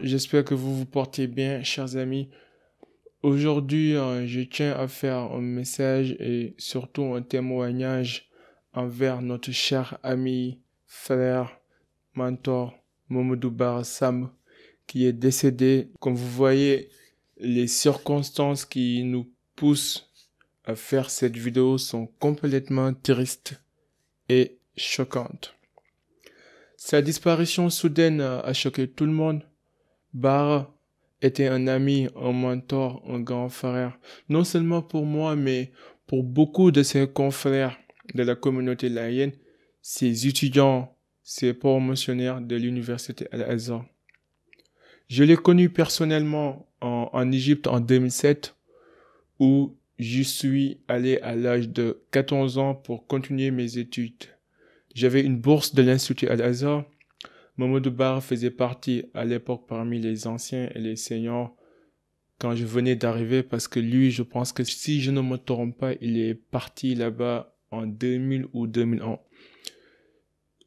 J'espère que vous vous portez bien, chers amis. Aujourd'hui, je tiens à faire un message et surtout un témoignage envers notre cher ami, frère, mentor, Mamadou Bara Sam, qui est décédé. Comme vous voyez, les circonstances qui nous poussent à faire cette vidéo sont complètement tristes et choquantes. Sa disparition soudaine a choqué tout le monde. Bara était un ami, un mentor, un grand frère, non seulement pour moi, mais pour beaucoup de ses confrères de la communauté laïenne, ses étudiants, ses promotionnaires de l'université Al-Azhar. Je l'ai connu personnellement en Égypte en 2007, où j'y suis allé à l'âge de 14 ans pour continuer mes études. J'avais une bourse de l'Institut Al-Azhar. Mamadou Bara faisait partie à l'époque parmi les anciens et les seniors quand je venais d'arriver, parce que lui, je pense que si je ne me trompe pas, il est parti là-bas en 2000 ou 2001.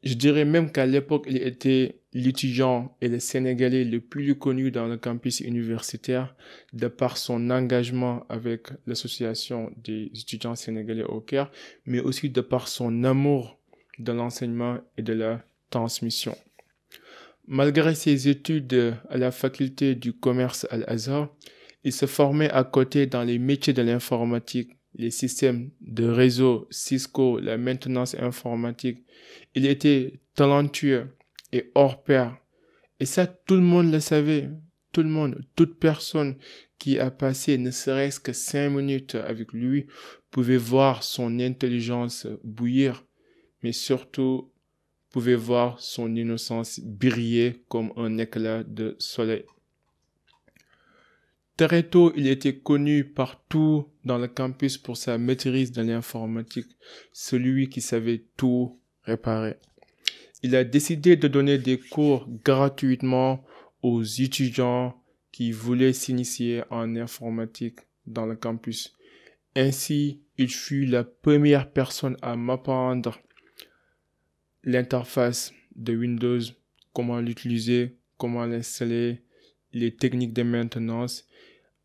Je dirais même qu'à l'époque, il était l'étudiant et le Sénégalais le plus connu dans le campus universitaire de par son engagement avec l'association des étudiants sénégalais au Caire, mais aussi de par son amour de l'enseignement et de la transmission. Malgré ses études à la faculté du commerce Al-Azhar, il se formait à côté dans les métiers de l'informatique, les systèmes de réseau, Cisco, la maintenance informatique. Il était talentueux et hors pair. Et ça, tout le monde le savait. Tout le monde, toute personne qui a passé ne serait-ce que 5 minutes avec lui pouvait voir son intelligence bouillir, mais surtout pouvait voir son innocence briller comme un éclat de soleil. Très tôt, il était connu partout dans le campus pour sa maîtrise de l'informatique, celui qui savait tout réparer. Il a décidé de donner des cours gratuitement aux étudiants qui voulaient s'initier en informatique dans le campus. Ainsi, il fut la première personne à m'apprendre l'interface de Windows, comment l'utiliser, comment l'installer, les techniques de maintenance.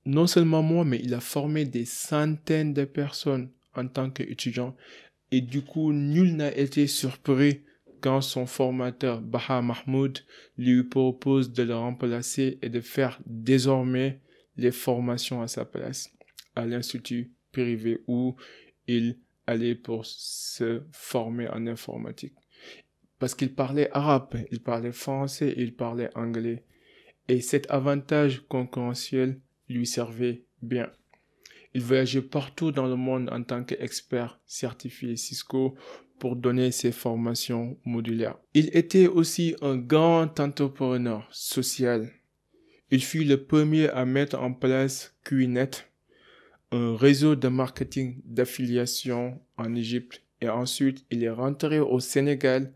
Non seulement moi, mais il a formé des centaines de personnes en tant qu'étudiant. Et du coup, nul n'a été surpris quand son formateur, Baha Mahmoud, lui propose de le remplacer et de faire désormais les formations à sa place, à l'institut privé où il allait pour se former en informatique. Parce qu'il parlait arabe, il parlait français, il parlait anglais. Et cet avantage concurrentiel lui servait bien. Il voyageait partout dans le monde en tant qu'expert certifié Cisco pour donner ses formations modulaires. Il était aussi un grand entrepreneur social. Il fut le premier à mettre en place QNet, un réseau de marketing d'affiliation en Égypte. Et ensuite, il est rentré au Sénégal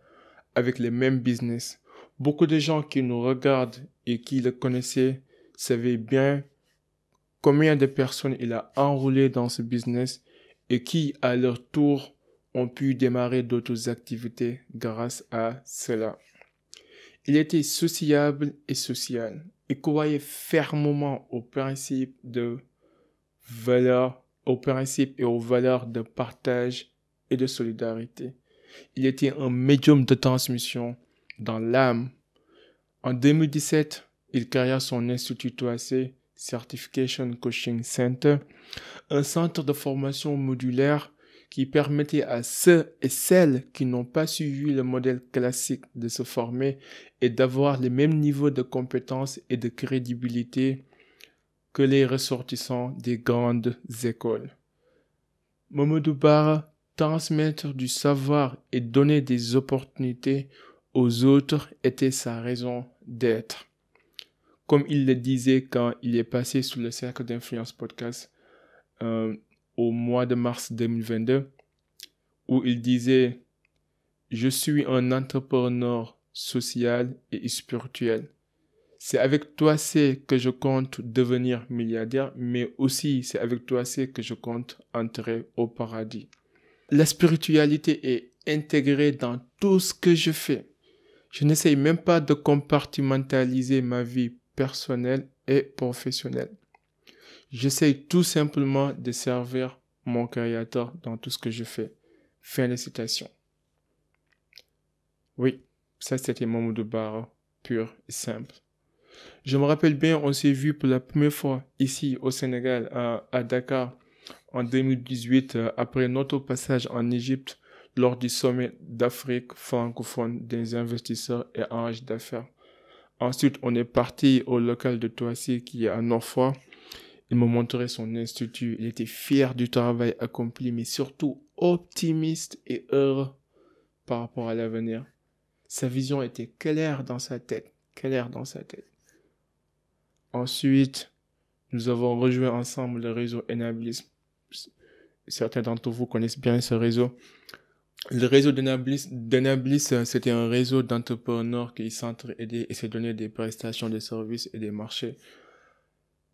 avec les mêmes business. Beaucoup de gens qui nous regardent et qui le connaissaient savaient bien combien de personnes il a enrôlé dans ce business et qui, à leur tour, ont pu démarrer d'autres activités grâce à cela. Il était sociable et social. Il croyait fermement aux principes de valeur, aux principes et aux valeurs de partage et de solidarité. Il était un médium de transmission dans l'âme. En 2017, il créa son institut 3C, Certification Coaching Center, un centre de formation modulaire qui permettait à ceux et celles qui n'ont pas suivi le modèle classique de se former et d'avoir le même niveau de compétences et de crédibilité que les ressortissants des grandes écoles. Mamadou Bara, transmettre du savoir et donner des opportunités aux autres était sa raison d'être. Comme il le disait quand il est passé sous le cercle d'influence podcast au mois de mars 2022, où il disait « Je suis un entrepreneur social et spirituel. C'est avec toi c'est que je compte devenir milliardaire, mais aussi c'est avec toi c'est que je compte entrer au paradis. La spiritualité est intégrée dans tout ce que je fais. Je n'essaye même pas de compartimentaliser ma vie personnelle et professionnelle. J'essaye tout simplement de servir mon créateur dans tout ce que je fais. Fin de citation. Oui, ça c'était Mamadou Bara, pur et simple. Je me rappelle bien, on s'est vu pour la première fois ici au Sénégal, à Dakar, en 2018, après notre passage en Égypte, lors du sommet d'Afrique francophone des investisseurs et anges d'affaires. Ensuite, on est parti au local de Toissy qui est à Norfois. Il m'a montré son institut. Il était fier du travail accompli, mais surtout optimiste et heureux par rapport à l'avenir. Sa vision était claire dans sa tête. Claire dans sa tête. Ensuite, nous avons rejoint ensemble le réseau Enablis. Certains d'entre vous connaissent bien ce réseau. Le réseau d'Enablis, c'était un réseau d'entrepreneurs qui s'entraidaient et se donnaient des prestations de services et des marchés.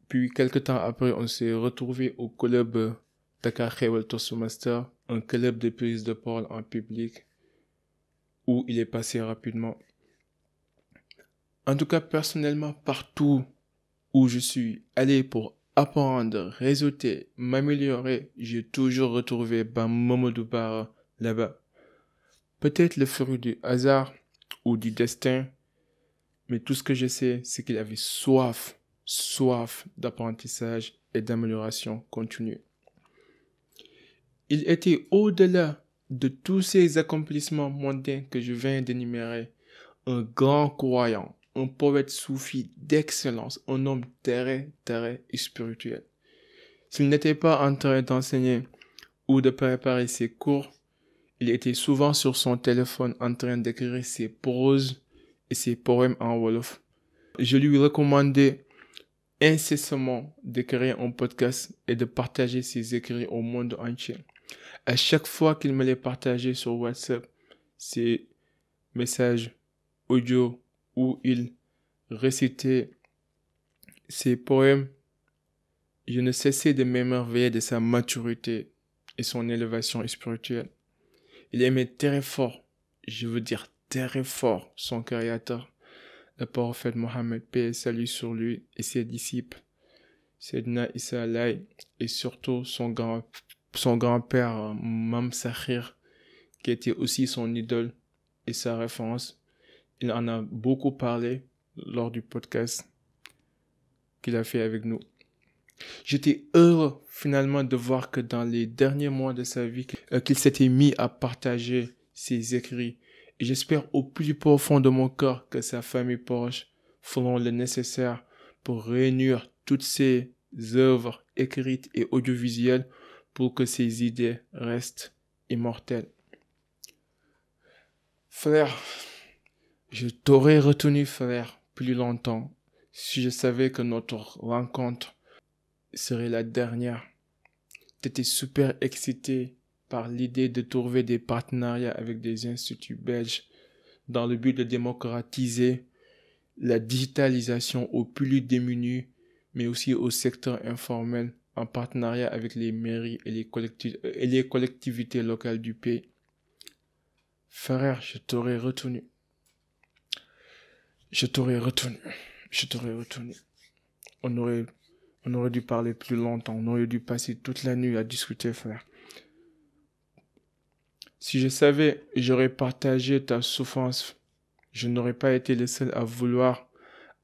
Puis, quelques temps après, on s'est retrouvé au club Dakar Khewel Toastmaster, un club de prise de parole en public, où il est passé rapidement. En tout cas, personnellement, partout où je suis allé pour apprendre, réseauter, m'améliorer, j'ai toujours retrouvé Mamadou Bara là-bas. Peut-être le fruit du hasard ou du destin, mais tout ce que je sais, c'est qu'il avait soif d'apprentissage et d'amélioration continue. Il était au-delà de tous ces accomplissements mondains que je viens d'énumérer, un grand croyant, un poète soufi d'excellence, un homme terre et spirituel. S'il n'était pas en train d'enseigner ou de préparer ses cours, il était souvent sur son téléphone en train d'écrire ses proses et ses poèmes en Wolof. Je lui recommandais incessamment de créer un podcast et de partager ses écrits au monde entier. À chaque fois qu'il me les partageait sur WhatsApp, ces messages audio où il récitait ses poèmes, je ne cessais de m'émerveiller de sa maturité et son élévation spirituelle. Il aimait très fort, je veux dire très fort, son créateur, le prophète Mohammed, paix et salut sur lui et ses disciples, Sayyidina Issa Alayhi, et surtout son grand-père, Mam Sakhir, qui était aussi son idole et sa référence. Il en a beaucoup parlé lors du podcast qu'il a fait avec nous. J'étais heureux finalement de voir que dans les derniers mois de sa vie, qu'il s'était mis à partager ses écrits. Et j'espère au plus profond de mon cœur que sa famille proche feront le nécessaire pour réunir toutes ces œuvres écrites et audiovisuelles pour que ses idées restent immortelles. Frère, je t'aurais retenu, frère, plus longtemps si je savais que notre rencontre serait la dernière. T'étais super excité par l'idée de trouver des partenariats avec des instituts belges dans le but de démocratiser la digitalisation aux plus démunis, mais aussi au secteur informel en partenariat avec les mairies et les collectivités locales du pays. Frère, je t'aurais retenu. On aurait dû parler plus longtemps. On aurait dû passer toute la nuit à discuter, frère. Si je savais, j'aurais partagé ta souffrance. Je n'aurais pas été le seul à vouloir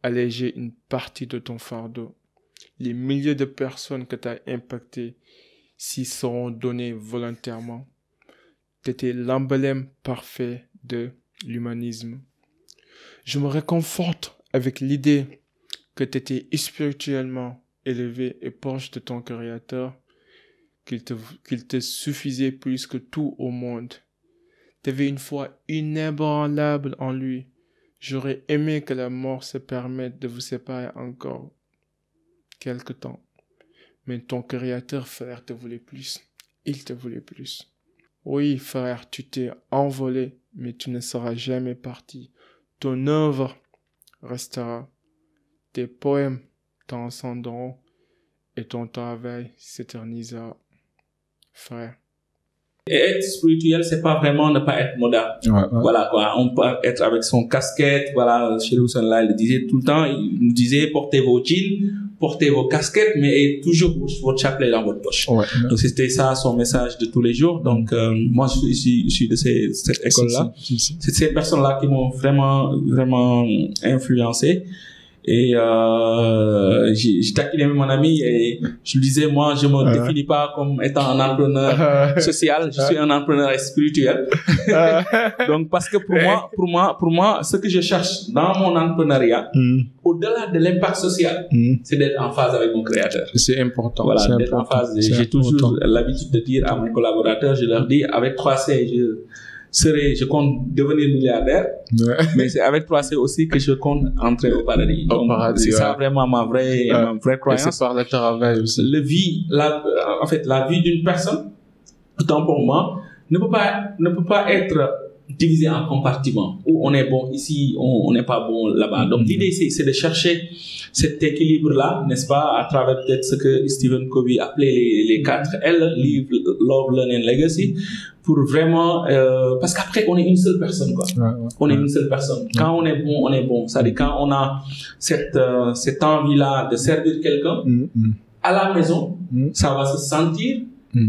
alléger une partie de ton fardeau. Les milliers de personnes que tu as impactées s'y seront données volontairement. Tu étais l'emblème parfait de l'humanisme. Je me réconforte avec l'idée que tu étais spirituellement élevé et proche de ton Créateur, qu'il te suffisait plus que tout au monde. Tu avais une foi inébranlable en lui. J'aurais aimé que la mort se permette de vous séparer encore quelque temps. Mais ton Créateur, frère, te voulait plus. Il te voulait plus. Oui, frère, tu t'es envolé, mais tu ne seras jamais parti. Ton œuvre restera. tes poèmes transcenderont et ton travail s'éternisera. Frère. Et être spirituel, c'est pas vraiment ne pas être moderne. Voilà quoi. On peut être avec son casquette. Voilà, chez Louis là, il disait tout le temps, il nous disait portez vos jeans, portez vos casquettes, mais ayez toujours votre chapelet dans votre poche. Donc c'était ça son message de tous les jours. Donc moi je suis de cette école-là. C'est ces personnes-là qui m'ont vraiment influencé. Et j'ai taquiné mon ami et je lui disais, moi je me définis pas comme étant un entrepreneur social, je suis un entrepreneur spirituel. Donc parce que pour moi ce que je cherche dans mon entrepreneuriat, au-delà de l'impact social, c'est d'être en phase avec mon créateur. C'est important. Voilà, d'être en phase. J'ai toujours l'habitude de dire à mes collaborateurs, je leur dis, avec 3C, je compte devenir milliardaire, mais c'est avec 3C aussi que je compte entrer au paradis. Donc, c'est ça vraiment ma vraie croyance. Et c'est par le travail aussi. En fait, la vie d'une personne, autant pour moi, ne peut pas être divisée en compartiments où on est bon ici, on n'est pas bon là-bas. Donc l'idée c'est de chercher cet équilibre-là, n'est-ce pas, à travers peut-être ce que Stephen Covey appelait les 4 L, Live, Love, Learn and Legacy, pour vraiment parce qu'après on est une seule personne quoi. On est une seule personne. Quand on est bon. C'est-à-dire quand on a cette envie-là de servir quelqu'un, à la maison, ça va se sentir.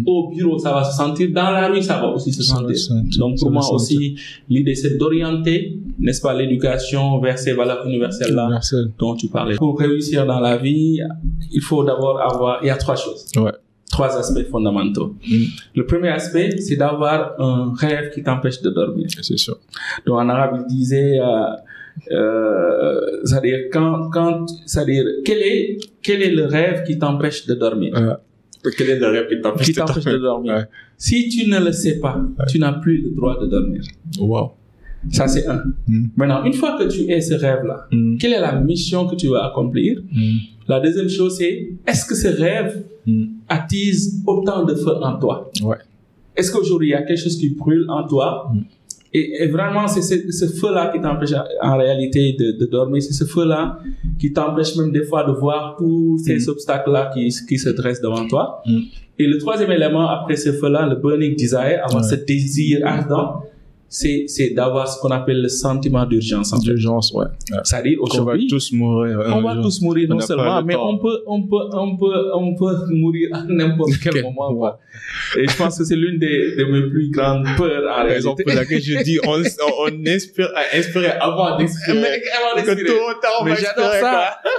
Au bureau, ça va se sentir. Dans la rue, ça va aussi se sentir. Donc, pour moi aussi, l'idée, c'est d'orienter, n'est-ce pas, l'éducation vers ces valeurs universelles-là dont tu parlais. Pour réussir dans la vie, il faut d'abord il y a 3 choses. 3 aspects fondamentaux. Le premier aspect, c'est d'avoir un rêve qui t'empêche de dormir. C'est sûr. Donc, en arabe, il disait, c'est-à-dire, c'est-à-dire, quel est le rêve qui t'empêche de dormir? Quel est le rêve qui t'empêche de dormir? Si tu ne le sais pas, tu n'as plus le droit de dormir. Wow. Ça, c'est un. Maintenant, une fois que tu aies ce rêve-là, quelle est la mission que tu vas accomplir? La deuxième chose, c'est est-ce que ce rêve attise autant de feu en toi? Est-ce qu'aujourd'hui, il y a quelque chose qui brûle en toi? Et vraiment, c'est ce feu-là qui t'empêche en réalité de dormir. C'est ce feu-là qui t'empêche même des fois de voir tous ces obstacles-là qui se dressent devant toi. Et le troisième élément, après ce feu-là, le burning desire, avoir ce désir ardent, c'est d'avoir ce qu'on appelle le sentiment d'urgence. D'urgence, C'est-à-dire aujourd'hui, on va tous mourir. On va tous mourir non seulement, mais on peut mourir à n'importe quel moment. Quoi. Et je pense que c'est l'une de mes plus grandes peurs en réalité. Raison pour laquelle je dis, on inspire à inspirer avant d'expirer. Que tôt ou tard, on va expirer.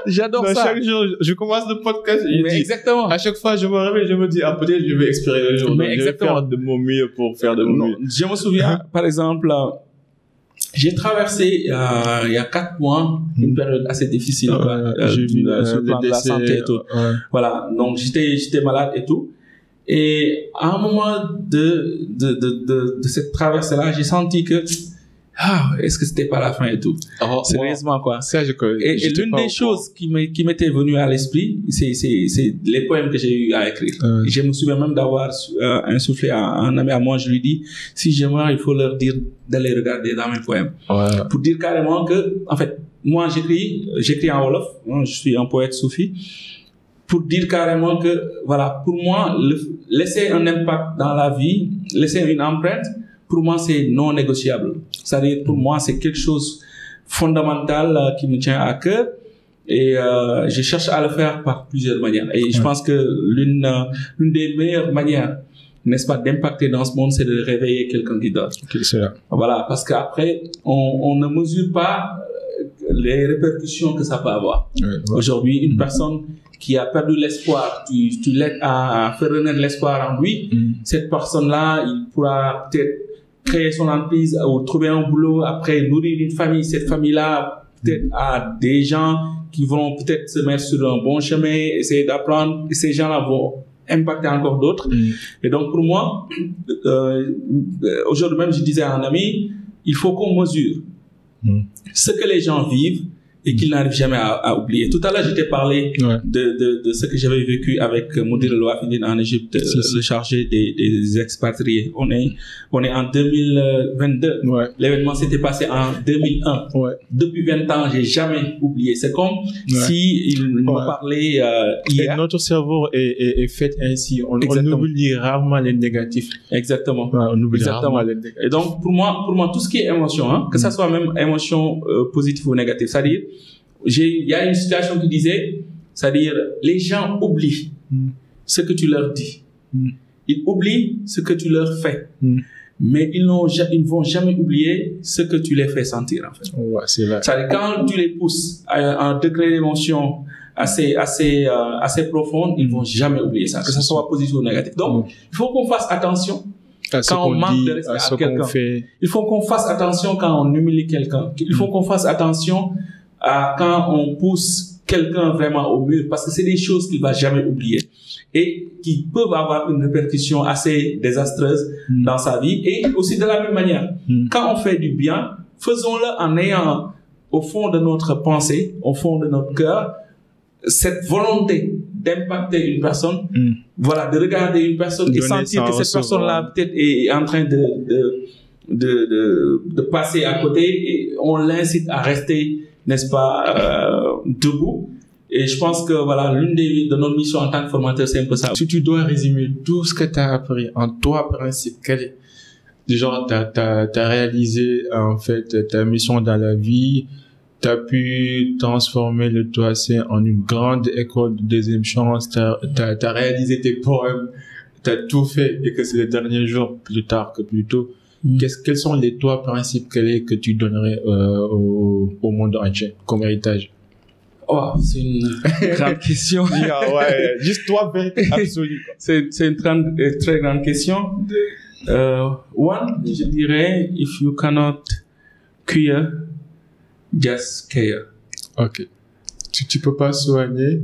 J'adore ça. Chaque jour, je commence le podcast et exactement. À chaque fois, je me réveille, je me dis, peut-être je vais expirer le jour. Mais exactement. Je vais faire de mon mieux pour faire de mon mieux. Je me souviens, par exemple, j'ai traversé il y a 4 mois une période assez difficile j'ai vu sur le plan de la santé et tout. Voilà, donc j'étais malade et tout. Et à un moment de cette traversée-là, j'ai senti que est-ce que c'était pas la fin et tout. Sérieusement quoi. Ça, et l'une des choses qui m'était venue à l'esprit, c'est les poèmes que j'ai eu à écrire. Et je me souviens même d'avoir insufflé à un ami à moi, je lui dis, si je meurs, il faut leur dire d'aller regarder dans mes poèmes. Pour dire carrément que, en fait, moi j'écris en wolof, je suis un poète soufi, pour dire carrément que, voilà, pour moi, laisser un impact dans la vie, laisser une empreinte, pour moi, c'est non négociable. C'est-à-dire, pour moi, c'est quelque chose fondamental qui me tient à cœur et je cherche à le faire par plusieurs manières. Et je pense que l'une des meilleures manières, n'est-ce pas, d'impacter dans ce monde, c'est de réveiller quelqu'un qui dort. Voilà, parce qu'après, on ne mesure pas les répercussions que ça peut avoir. Aujourd'hui, une personne qui a perdu l'espoir, tu l'aides à faire renaître l'espoir en lui, cette personne-là, il pourra peut-être créer son entreprise ou trouver un boulot, après nourrir une famille. Cette famille-là peut-être a des gens qui vont peut-être se mettre sur un bon chemin, essayer d'apprendre, et ces gens-là vont impacter encore d'autres. Et donc pour moi, aujourd'hui même je disais à un ami, il faut qu'on mesure ce que les gens vivent et qu'il n'arrive jamais à oublier. Tout à l'heure, je t'ai parlé de ce que j'avais vécu avec Moudir El Wafidine en Égypte, le chargé des expatriés. On est en 2022. L'événement s'était passé en 2001. Depuis 20 ans, j'ai jamais oublié. C'est comme si il me parlait hier. Et notre cerveau est fait ainsi. On oublie rarement les négatifs. Exactement. On oublie rarement les négatifs. Et donc, pour moi, tout ce qui est émotion, que ça soit même émotion positive ou négative, c'est-à-dire, il y a une situation qui disait, c'est-à-dire, les gens oublient ce que tu leur dis. Ils oublient ce que tu leur fais. Mais ils ne vont jamais oublier ce que tu les fais sentir, en fait. C'est vrai. C'est-à-dire, quand tu les pousses à un degré d'émotion assez profond, ils ne vont jamais oublier ça, que ça soit positif ou négatif. Donc, il faut qu'on fasse attention quand on manque de respect à quelqu'un. Il faut qu'on fasse attention quand on humilie quelqu'un. Il faut qu'on fasse attention quand on pousse quelqu'un vraiment au mur, parce que c'est des choses qu'il va jamais oublier et qui peuvent avoir une répercussion assez désastreuse dans sa vie. Et aussi de la même manière, quand on fait du bien, faisons-le en ayant au fond de notre pensée, au fond de notre cœur, cette volonté d'impacter une personne, voilà, de regarder une personne et sentir que cette personne-là peut-être est en train de passer à côté, et on l'incite à rester, n'est-ce pas, debout. Et je pense que voilà, l'une de nos missions en tant que formateur, c'est un peu ça. Si tu dois résumer tout ce que tu as appris en trois principes, quel est? Genre, t'as réalisé en fait ta mission dans la vie, t'as pu transformer le Toassé en une grande école de deuxième chance, t'as réalisé tes poèmes, t'as tout fait, et que c'est le dernier jour plus tard que plus tôt. Quels sont les trois principes clés que tu donnerais au monde entier comme héritage? Oh, c'est une grande question. Juste toi, absolu. C'est une très grande question. One, je dirais, if you cannot cure, just care. Ok. Tu peux pas soigner.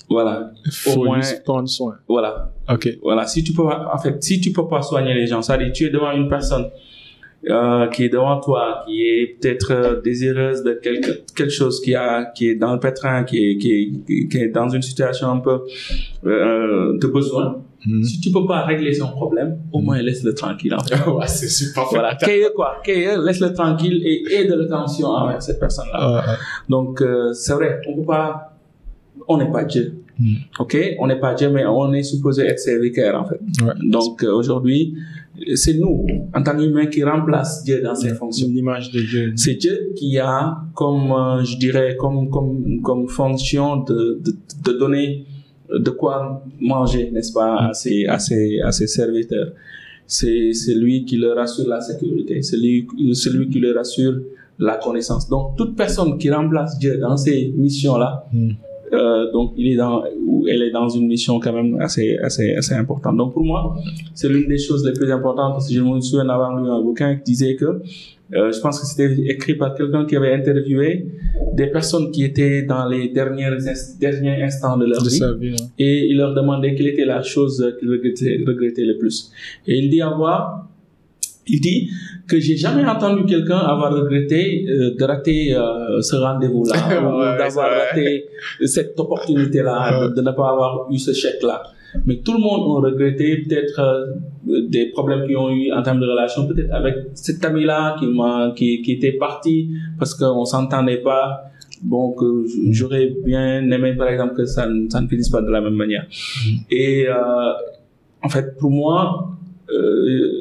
Voilà. Faut juste prendre soin. Voilà. Ok. Voilà. Si tu peux pas soigner les gens, c'est-à-dire tu es devant une personne qui est devant toi, qui est peut-être désireuse de quelque chose, qui est dans le pétrin, qui est dans une situation un peu de besoin. Si tu peux pas régler son problème, au moins laisse-le tranquille, en fait. C'est super. Voilà. Laisse-le tranquille et aide l'attention envers cette personne-là. Donc, c'est vrai, on n'est pas Dieu. Ok? On n'est pas Dieu, mais on est supposé être ses vicaires, en fait. Donc, aujourd'hui, c'est nous, en tant qu'humains, qui remplace Dieu dans ses fonctions. L'image de Dieu. C'est Dieu qui a comme, je dirais, comme fonction de donner de quoi manger, n'est-ce pas, à ses serviteurs. C'est lui qui leur assure la sécurité. C'est lui qui leur assure la connaissance. Donc, toute personne qui remplace Dieu dans ces missions-là, donc elle est dans une mission quand même assez importante. Donc pour moi, c'est l'une des choses les plus importantes, parce que je me souviens d'avoir lu un bouquin qui disait que je pense que c'était écrit par quelqu'un qui avait interviewé des personnes qui étaient dans les derniers instants de leur vie, et il leur demandait quelle était la chose qu'ils regrettaient le plus. Et il dit que j'ai jamais entendu quelqu'un avoir regretté de rater ce rendez-vous-là, ou d'avoir raté cette opportunité-là, de ne pas avoir eu ce chèque-là. Mais tout le monde a regretté peut-être des problèmes qu'ils ont eu en termes de relation, peut-être avec cet ami-là qui était parti parce qu'on s'entendait pas. Donc, j'aurais bien aimé, par exemple, que ça ne finisse pas de la même manière. Et en fait, pour moi,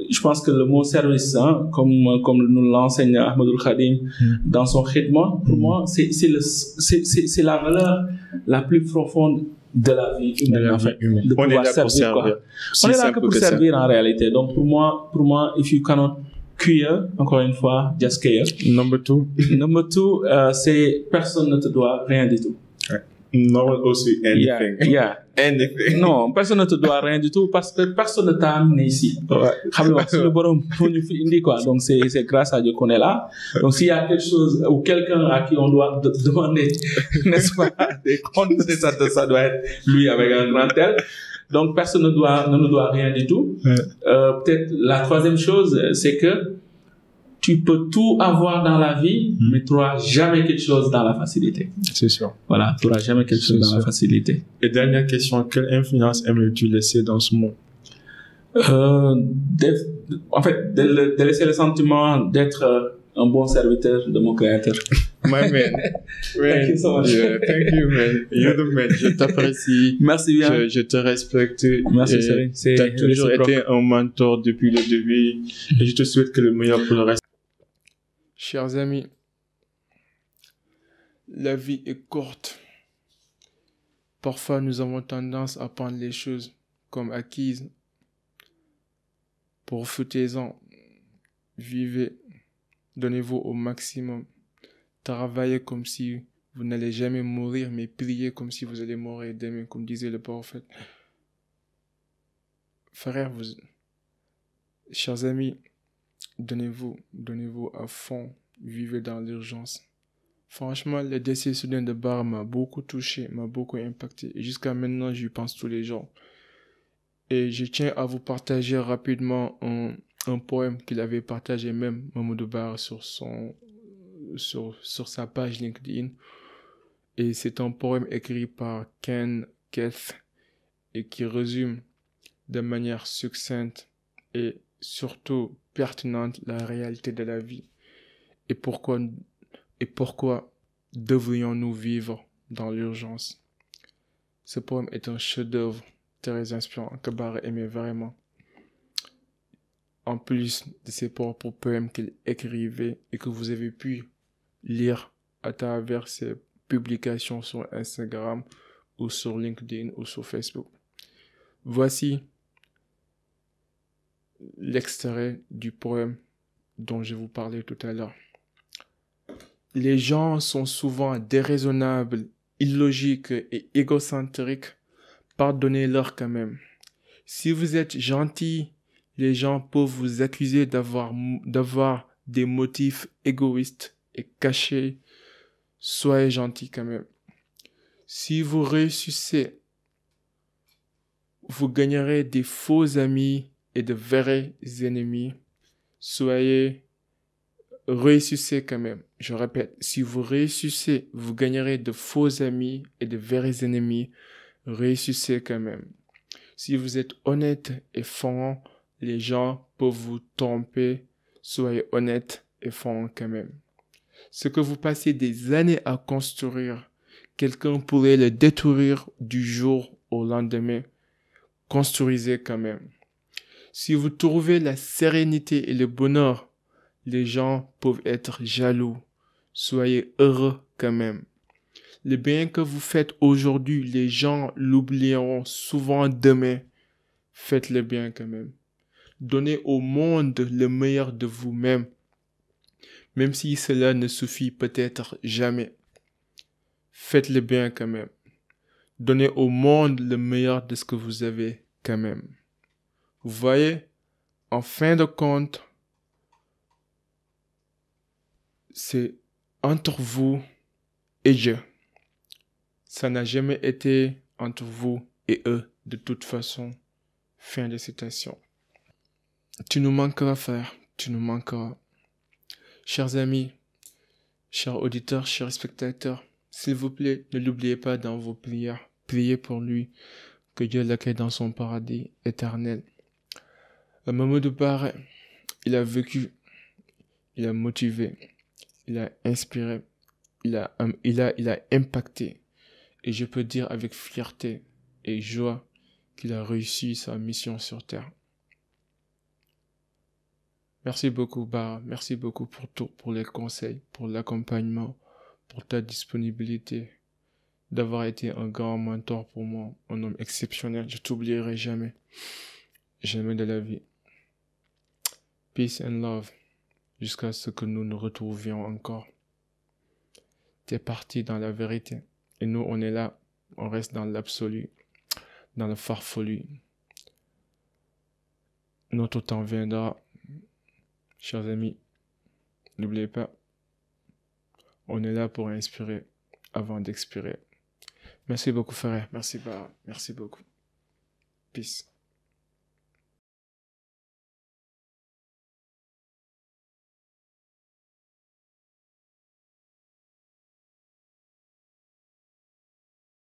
je pense que le mot service, comme nous l'enseigne Ahmadoul Khadim dans son khidma, pour moi, c'est la valeur la plus profonde de la vie humaine, en fait. De on est là servir, pour servir. quoi. On est là que pour servir en réalité. Donc pour moi, if you cannot cure, encore une fois, just care. Number two, c'est personne ne te doit rien du tout. No one owes you anything. Anything. Non, personne ne te doit rien du tout, parce que personne ne t'a amené ici. Donc c'est grâce à Dieu qu'on est là. Donc s'il y a quelque chose ou quelqu'un à qui on doit demander, n'est-ce pas, des comptes, ça doit être lui avec un grand L. Donc personne ne nous doit rien du tout. Peut-être la troisième chose, c'est que tu peux tout avoir dans la vie, mais tu n'auras jamais quelque chose dans la facilité. C'est sûr. Voilà, tu n'auras jamais quelque chose dans la facilité. Et dernière question, quelle influence aimerais-tu laisser dans ce monde? En fait, de laisser le sentiment d'être un bon serviteur de mon créateur. My man. Thank you so much. Yeah, thank you, man. You're the man. Je t'apprécie. Merci bien. Je te respecte. Merci, Cyril. Tu as toujours été un mentor depuis le début. Et je te souhaite que le meilleur pour le reste. Chers amis, la vie est courte. Parfois, nous avons tendance à prendre les choses comme acquises. Profitez-en. Vivez. Donnez-vous au maximum. Travaillez comme si vous n'allez jamais mourir, mais priez comme si vous allez mourir demain, comme disait le prophète. Frères, chers amis, donnez-vous à fond. Vivez dans l'urgence. Franchement, le décès soudain de Bar m'a beaucoup touché, m'a beaucoup impacté. Et jusqu'à maintenant, j'y pense tous les jours. Et je tiens à vous partager rapidement un poème qu'il avait partagé même, Mamadou Bar, sur sa page LinkedIn. Et c'est un poème écrit par Ken Keith et qui résume de manière succincte et surtout pertinente la réalité de la vie. Et pourquoi devrions-nous vivre dans l'urgence? Ce poème est un chef-d'œuvre très inspirant que Barre aimait vraiment. En plus de ses propres poèmes qu'il écrivait et que vous avez pu lire à travers ses publications sur Instagram ou sur LinkedIn ou sur Facebook. Voici l'extrait du poème dont je vous parlais tout à l'heure. Les gens sont souvent déraisonnables, illogiques et égocentriques. Pardonnez-leur quand même. Si vous êtes gentil, les gens peuvent vous accuser d'avoir des motifs égoïstes et cachés. Soyez gentil quand même. Si vous réussissez, vous gagnerez des faux amis et de vrais ennemis. Réussissez quand même. Je répète, si vous réussissez, vous gagnerez de faux amis et de vrais ennemis. Réussissez quand même. Si vous êtes honnête et franc, les gens peuvent vous tromper. Soyez honnête et franc quand même. Ce que vous passez des années à construire, quelqu'un pourrait le détruire du jour au lendemain. Construisez quand même. Si vous trouvez la sérénité et le bonheur, les gens peuvent être jaloux. Soyez heureux quand même. Le bien que vous faites aujourd'hui, les gens l'oublieront souvent demain. Faites le bien quand même. Donnez au monde le meilleur de vous-même. Même si cela ne suffit peut-être jamais. Faites le bien quand même. Donnez au monde le meilleur de ce que vous avez quand même. Vous voyez, en fin de compte, c'est entre vous et Dieu. Ça n'a jamais été entre vous et eux, de toute façon. Fin de citation. Tu nous manqueras, frère. Tu nous manqueras. Chers amis, chers auditeurs, chers spectateurs, s'il vous plaît, ne l'oubliez pas dans vos prières. Priez pour lui, que Dieu l'accueille dans son paradis éternel. Mamadou Barre, il a vécu, il a motivé, il a inspiré, il a impacté. Et je peux dire avec fierté et joie qu'il a réussi sa mission sur Terre. Merci beaucoup, Barre. Merci beaucoup pour tout, pour les conseils, pour l'accompagnement, pour ta disponibilité, d'avoir été un grand mentor pour moi, un homme exceptionnel. Je t'oublierai jamais. Jamais de la vie. Peace and love. Jusqu'à ce que nous nous retrouvions encore. T'es parti dans la vérité. Et nous, on est là. On reste dans l'absolu. Dans le farfelu. Notre temps viendra. Chers amis, n'oubliez pas, on est là pour inspirer avant d'expirer. Merci beaucoup, frère. Merci beaucoup. Peace.